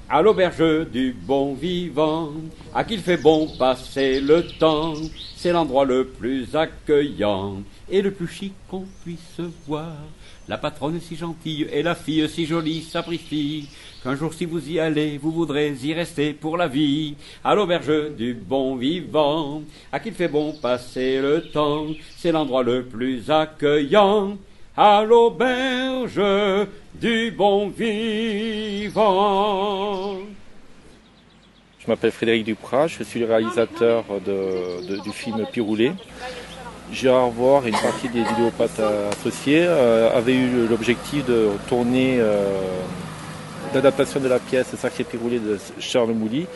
à l'auberge du bon vivant, à qui il fait bon passer le temps. C'est l'endroit le plus accueillant et le plus chic qu'on puisse voir. La patronne est si gentille et la fille si jolie, sapristi, qu'un jour si vous y allez, vous voudrez y rester pour la vie. À l'auberge du bon vivant, à qui il fait bon passer le temps. C'est l'endroit le plus accueillant, à l'auberge du bon vivant. Je m'appelle Frédéric Duprat, je suis le réalisateur du film Piroulet. Gérard Voir et une partie des vidéopathes associés avaient eu l'objectif de tourner l'adaptation de la pièce Sacré Piroulet de Charles Mouly.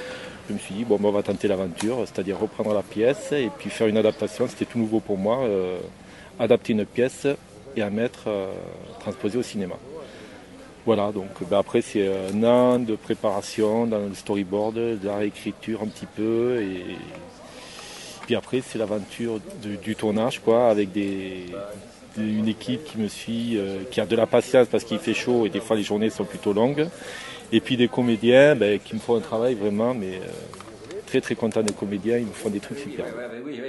Je me suis dit, bon, on va tenter l'aventure, c'est-à-dire reprendre la pièce et puis faire une adaptation. C'était tout nouveau pour moi, adapter une pièce et à mettre transposée au cinéma. Voilà, donc après c'est un an de préparation dans le storyboard, de la réécriture un petit peu, et puis après c'est l'aventure du tournage, quoi, avec une équipe qui me suit, qui a de la patience parce qu'il fait chaud et des fois les journées sont plutôt longues, et puis des comédiens qui me font un travail vraiment, mais très très content des comédiens, ils me font des trucs super. Oui,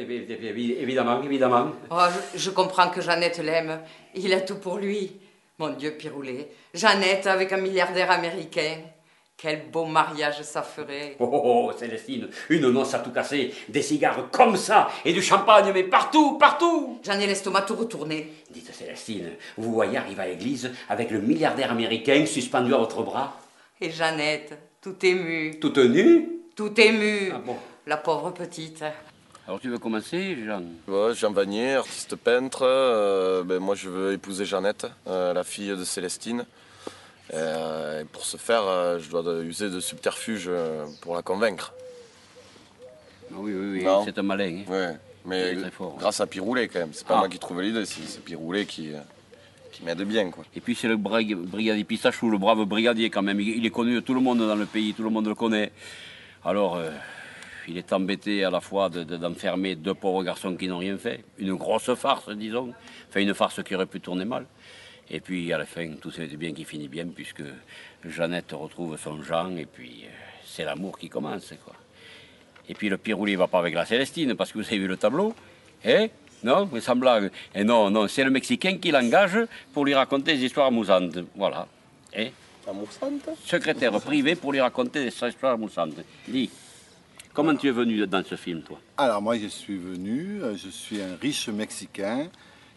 évidemment, évidemment. Oh, je comprends que Jeannette l'aime, il a tout pour lui. Mon Dieu, Piroulet, Jeannette avec un milliardaire américain. Quel beau mariage ça ferait. Oh, Célestine, une noce à tout casser, des cigares comme ça, et du champagne, mais partout, partout. J'en ai l'estomac tout retourné. Dites, Célestine, vous voyez arriver à l'église avec le milliardaire américain suspendu à votre bras? Et Jeannette, tout émue. Toute nue? Tout émue. Ah bon? La pauvre petite. Alors tu veux commencer, Jean? Ouais, Jean Vanier, artiste peintre. Moi je veux épouser Jeannette, la fille de Célestine. Et pour ce faire, je dois user de subterfuges pour la convaincre. Oui, c'est un malin. Hein. Ouais, mais très fort, grâce à Piroulet quand même. C'est pas moi qui trouve l'idée, c'est Piroulet qui m'aide bien, quoi. Et puis c'est le brigadier Pistachou, le brave brigadier quand même. Il est connu de tout le monde dans le pays, tout le monde le connaît. Alors, il est embêté à la fois d'enfermer deux pauvres garçons qui n'ont rien fait. Une grosse farce, disons. Enfin, une farce qui aurait pu tourner mal. Et puis, à la fin, tout c'est bien qui finit bien, puisque Jeannette retrouve son Jean, et puis c'est l'amour qui commence, quoi. Et puis, le Piroulet ne va pas avec la Célestine, parce que vous avez vu le tableau. Eh? Non? Mais sans blague. Et non, c'est le Mexicain qui l'engage pour lui raconter des histoires amusantes. Voilà. Eh? Amourante? Secrétaire privé pour lui raconter des histoires amusantes. Dis. Comment tu es venu dans ce film, toi? Alors moi je suis venu, je suis un riche Mexicain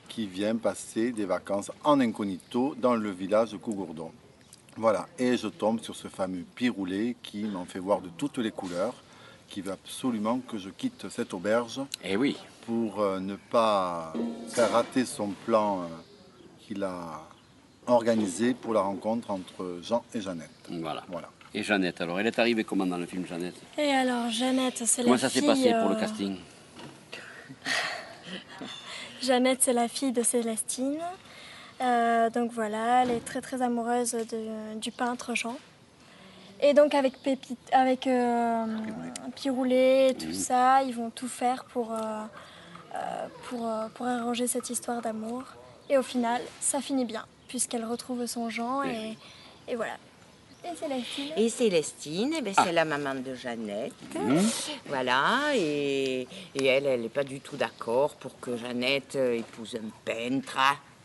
qui vient passer des vacances en incognito dans le village de Cougourdon. Voilà, et je tombe sur ce fameux Piroulet qui m'en fait voir de toutes les couleurs, qui veut absolument que je quitte cette auberge. Eh oui. Pour ne pas faire rater son plan qu'il a organisé pour la rencontre entre Jean et Jeannette. Voilà. Et Jeannette, alors, elle est arrivée comment dans le film, Jeannette? Et alors, Jeannette, c'est la fille... Comment ça s'est passé pour le casting? Jeannette, c'est la fille de Célestine. Donc voilà, elle est très très amoureuse du peintre Jean. Et donc avec Piroulet et tout ça, ils vont tout faire pour arranger cette histoire d'amour. Et au final, ça finit bien, puisqu'elle retrouve son Jean et voilà. Et Célestine? Et Célestine, c'est la maman de Jeannette. Voilà, et elle n'est pas du tout d'accord pour que Jeannette épouse un peintre.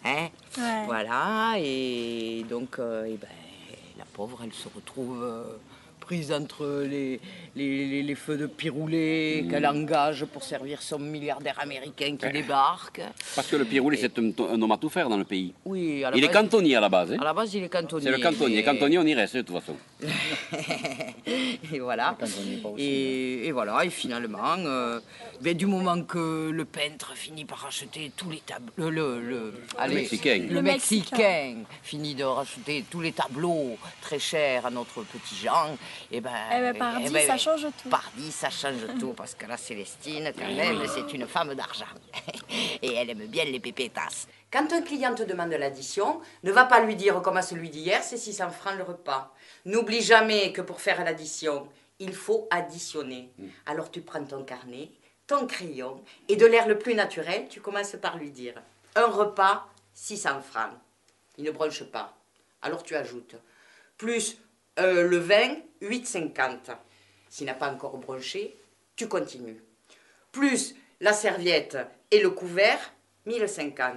Hein? Ouais. Voilà, et donc, la pauvre, elle se retrouve prise entre les feux de Piroulet qu'elle engage pour servir son milliardaire américain qui débarque. Parce que le Piroulet, c'est un homme à tout faire dans le pays. Oui, il est cantonnier à la base. Hein? À la base, il est cantonnier. C'est le cantonnier. Cantonnier, on y reste de toute façon. Et voilà. Et voilà, et finalement, du moment que le peintre finit par racheter tous les tableaux, le Mexicain finit de racheter tous les tableaux très chers à notre petit Jean, pardi, ça change tout. Pardi, ça change tout, parce que la Célestine, quand même, c'est une femme d'argent. Et elle aime bien les pépetas. Quand un client te demande l'addition, ne va pas lui dire comme à celui d'hier, c'est 600 francs le repas. N'oublie jamais que pour faire l'addition, il faut additionner. Alors tu prends ton carnet, ton crayon, et de l'air le plus naturel, tu commences par lui dire un repas, 600 francs. Il ne bronche pas. Alors tu ajoutes plus Le vin, 8,50. S'il n'a pas encore bronché, tu continues. Plus la serviette et le couvert, 1,050.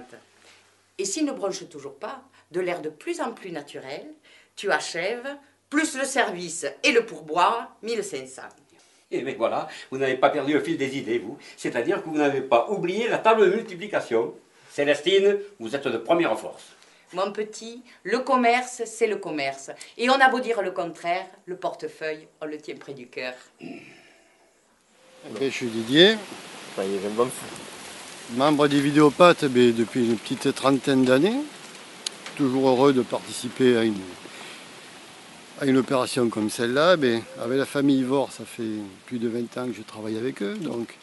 Et s'il ne bronche toujours pas, de l'air de plus en plus naturel, tu achèves, plus le service et le pourboire, 1,500. Et bien voilà, vous n'avez pas perdu le fil des idées, vous. C'est-à-dire que vous n'avez pas oublié la table de multiplication. Célestine, vous êtes de première force. Mon petit, le commerce, c'est le commerce. Et on a beau dire le contraire, le portefeuille, on le tient près du cœur. Je suis Didier, membre des Vidéopathes depuis une petite trentaine d'années. Toujours heureux de participer à une opération comme celle-là. Avec la famille Ivor, ça fait plus de 20 ans que je travaille avec eux. Donc,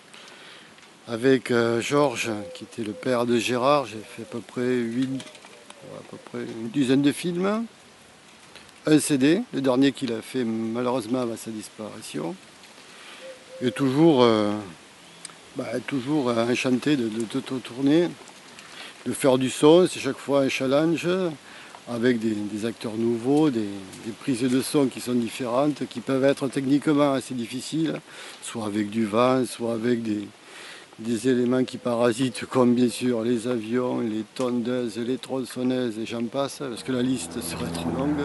avec Georges, qui était le père de Gérard, j'ai fait à peu près une dizaine de films. Un CD, le dernier qu'il a fait malheureusement avant sa disparition. Et toujours enchanté de tourner, de faire du son, c'est chaque fois un challenge, avec des acteurs nouveaux, des prises de son qui sont différentes, qui peuvent être techniquement assez difficiles, soit avec du vent, soit avec des éléments qui parasitent, comme bien sûr les avions, les tondeuses, les tronçonneuses, et j'en passe, parce que la liste serait trop longue.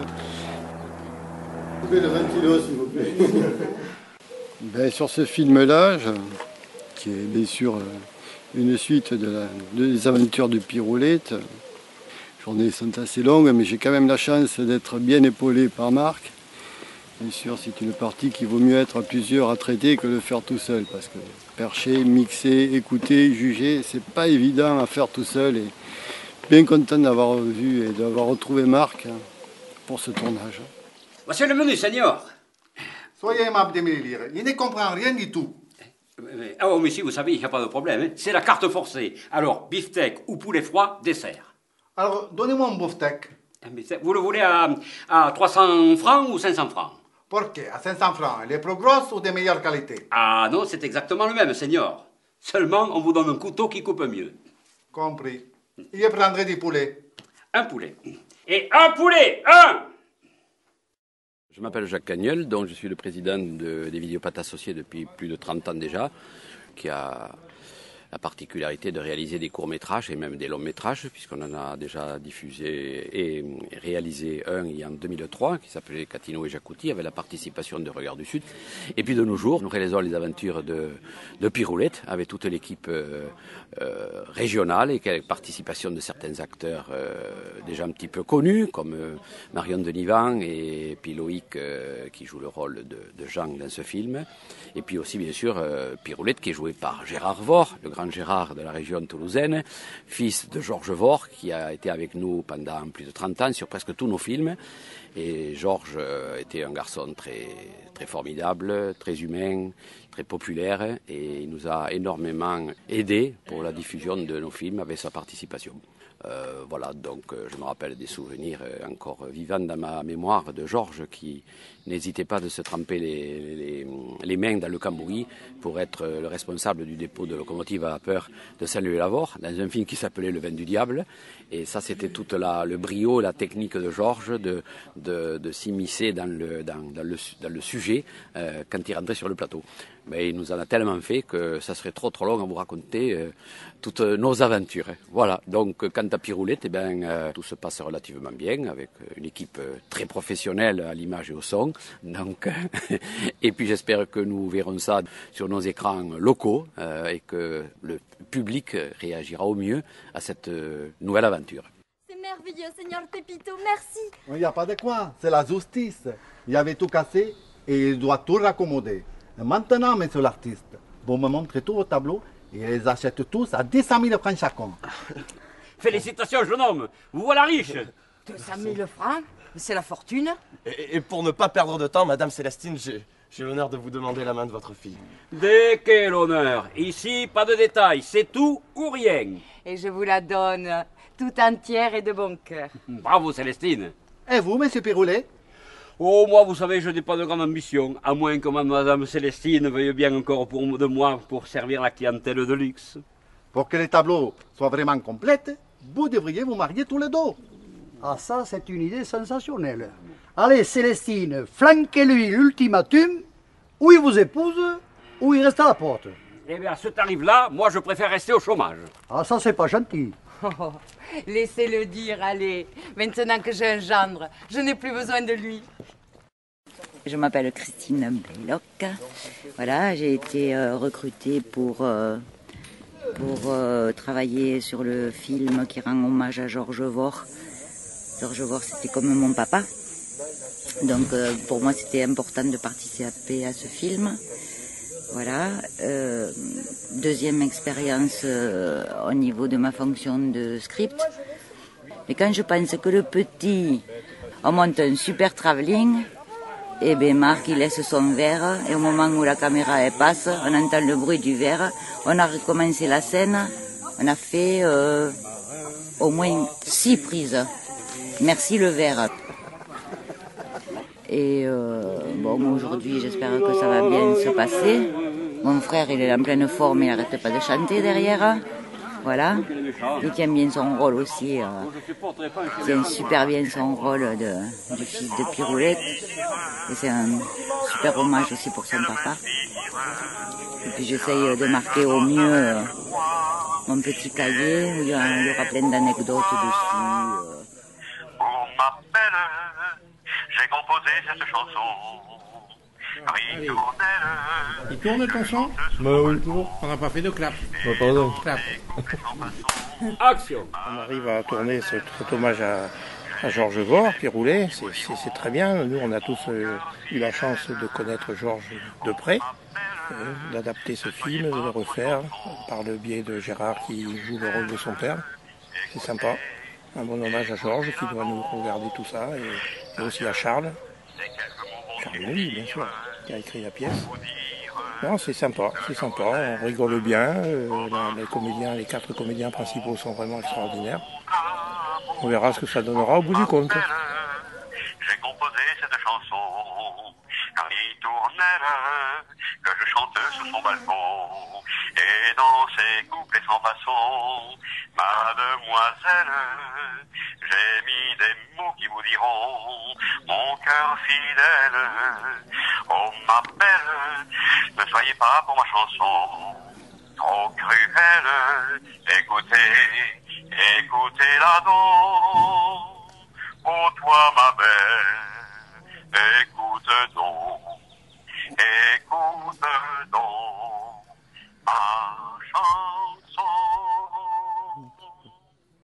Coupez le ventilo, s'il vous plaît. Sur ce film-là, qui est bien sûr une suite des aventures de Piroulette, les journées sont assez longues, mais j'ai quand même la chance d'être bien épaulé par Marc. Bien sûr, c'est une partie qui vaut mieux être à plusieurs à traiter que le faire tout seul, parce que percher, mixer, écouter, juger, c'est pas évident à faire tout seul. Et bien content d'avoir vu et d'avoir retrouvé Marc pour ce tournage. Voici le menu, Seigneur. Soyez aimable de me le lire. Il ne comprend rien du tout. Oh, mais si, vous savez, il n'y a pas de problème. Hein. C'est la carte forcée. Alors, beefsteak ou poulet froid, dessert. Alors, donnez-moi un beefsteak. Vous le voulez à 300 francs ou 500 francs? Pourquoi? À 500 francs, elle est plus grosse ou de meilleure qualité? Ah non, c'est exactement le même, Seigneur. Seulement, on vous donne un couteau qui coupe mieux. Compris. Je prendrai du poulet. Un poulet. Et un poulet, un! Je m'appelle Jacques Cagnol, donc je suis le président des Vidéopathes associés depuis plus de 30 ans déjà, qui a la particularité de réaliser des courts-métrages et même des longs-métrages, puisqu'on en a déjà diffusé et réalisé un en 2003, qui s'appelait Catino et Jacouti, avec la participation de Regard du Sud. Et puis de nos jours, nous réalisons les aventures de Piroulette, avec toute l'équipe régionale et avec la participation de certains acteurs déjà un petit peu connus, comme Marion Denivan et puis Loïc, qui joue le rôle de Jean dans ce film. Et puis aussi, bien sûr, Piroulette, qui est joué par Gérard Vore, le grand Gérard de la région toulousaine, fils de Georges Vore, qui a été avec nous pendant plus de 30 ans sur presque tous nos films. Et Georges était un garçon très, très formidable, très humain, très populaire, et il nous a énormément aidés pour la diffusion de nos films avec sa participation. Voilà, donc je me rappelle des souvenirs encore vivants dans ma mémoire de Georges qui n'hésitait pas de se tremper les mains dans le cambouis pour être le responsable du dépôt de locomotive à vapeur de Saint-Leu-et-Lavore dans un film qui s'appelait Le Vin du Diable. Et ça, c'était tout le brio, la technique de Georges de s'immiscer dans le sujet quand il rentrait sur le plateau. Mais il nous en a tellement fait que ça serait trop long à vous raconter toutes nos aventures. Voilà, donc quant à Piroulette, tout se passe relativement bien avec une équipe très professionnelle à l'image et au son. Donc, et puis j'espère que nous verrons ça sur nos écrans locaux et que le public réagira au mieux à cette nouvelle aventure. C'est merveilleux, Seigneur Pépito, merci. Il n'y a pas de quoi, c'est la justice. Il avait tout cassé et il doit tout raccommoder. Maintenant, monsieur l'artiste, vous me montrez tous vos tableaux et ils les achètent tous à 200 000 francs chacun. Félicitations, jeune homme, vous voilà riche. 200 000 francs, c'est la fortune. Et pour ne pas perdre de temps, Madame Célestine, j'ai l'honneur de vous demander la main de votre fille. De quel honneur? Ici, pas de détails, c'est tout ou rien. Et je vous la donne tout entière et de bon cœur. Bravo, Célestine. Et vous, monsieur Piroulet? Oh, moi, vous savez, je n'ai pas de grande ambition, à moins que Madame Célestine veuille bien encore de moi pour servir la clientèle de luxe. Pour que les tableaux soient vraiment complets, vous devriez vous marier tous les deux. Ah ça, c'est une idée sensationnelle. Allez, Célestine, flanquez-lui l'ultimatum, ou il vous épouse, ou il reste à la porte. Eh bien, à ce tarif-là, moi, je préfère rester au chômage. Ah ça, c'est pas gentil. Oh, laissez-le dire, allez. Maintenant que j'ai un gendre, je n'ai plus besoin de lui. Je m'appelle Christine Blaylock. Voilà, j'ai été recrutée pour travailler sur le film qui rend hommage à Georges Vohr. Georges Vohr, c'était comme mon papa. Donc pour moi, c'était important de participer à ce film. Voilà. Deuxième expérience au niveau de ma fonction de script. Mais quand je pense que le petit, on monte un super travelling, et bien Marc il laisse son verre, et au moment où la caméra elle passe, on entend le bruit du verre, on a recommencé la scène, on a fait au moins 6 prises. Merci le verre. Et bon, aujourd'hui j'espère que ça va bien se passer. Mon frère il est en pleine forme, il n'arrête pas de chanter derrière. Voilà, il tient bien son rôle aussi, il tient super bien son rôle du fils de Piroulet. Et c'est un super hommage aussi pour son papa. Et puis j'essaye de marquer au mieux mon petit cahier, où il y aura plein d'anecdotes dessus. On m'appelle, j'ai composé cette chanson. Il tourne ton son? Oui, toujours. On n'a pas fait de clap. Pardon. Clap. Action. On arrive à tourner cet hommage à Georges Vohr, Piroulet, c'est très bien. Nous, on a tous eu la chance de connaître Georges de près, d'adapter ce film, de le refaire par le biais de Gérard qui joue le rôle de son père. C'est sympa. Un bon hommage à Georges qui doit nous regarder tout ça, et aussi à Charles. Charles Louis, bien sûr, qui a écrit la pièce. Non, c'est sympa, on rigole bien, les 4 comédiens principaux sont vraiment extraordinaires. On verra ce que ça donnera au bout du compte. J'ai composé cette chanson, car il tournait que je chante sur son balcon, et dans ses couplets sans façon, mademoiselle, j'ai mis des mots qui vous diront mon cœur fidèle. Oh ma belle, ne soyez pas pour ma chanson trop cruelle, écoutez-la donc. Oh toi ma belle, écoute donc ma chanson.